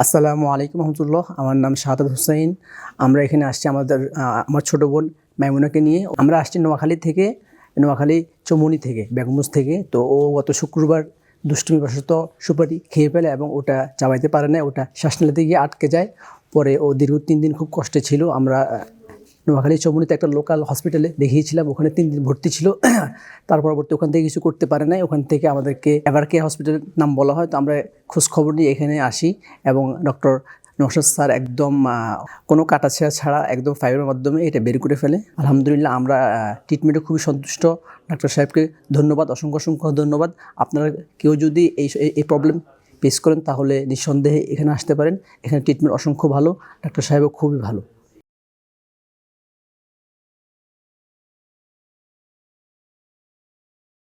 আসসালামু আলাইকুম রহমতুল্লাহ। আমার নাম শাহাদাত হুসাইন। আমরা এখানে আসছি আমার ছোটো বোন মাইমুনাকে নিয়ে। আমরা আসছি নোয়াখালী চৌমুহনী থেকে, বেগমগঞ্জ থেকে। তো ও গত শুক্রবার দুষ্টুমিবশত সুপারি খেয়ে ফেলে এবং ওটা চাবাইতে পারে না, ওটা শ্বাস নিতে গিয়ে আটকে যায়। পরে ও দীর্ঘ 3 দিন খুব কষ্টে ছিল। আমরা নোয়াখালী চৌমুহনীতে একটা লোকাল হসপিটালে দেখিয়েছিলাম, ওখানে 3 দিন ভর্তি ছিল। তার পরবর্তী ওখান থেকে কিছু করতে পারে নাই, ওখান থেকে আমাদেরকে এভারকেয়ার হসপিটালের নাম বলা হয়। তো আমরা খোঁজ খবর নিয়ে এখানে আসি এবং ডক্টর নওশাদ স্যার একদম কোনো কাটাছেঁড়া ছাড়া একদম ফাইবারের মাধ্যমে এটা বের করে ফেলে। আলহামদুলিল্লাহ, আমরা ট্রিটমেন্টে খুবই সন্তুষ্ট। ডাক্তার সাহেবকে ধন্যবাদ, অসংখ্য অসংখ্য ধন্যবাদ। আপনারা কেউ যদি এই প্রবলেম ফেস করেন তাহলে নিঃসন্দেহে এখানে আসতে পারেন। এখানে ট্রিটমেন্ট অসংখ্য ভালো, ডাক্তার সাহেবও খুবই ভালো।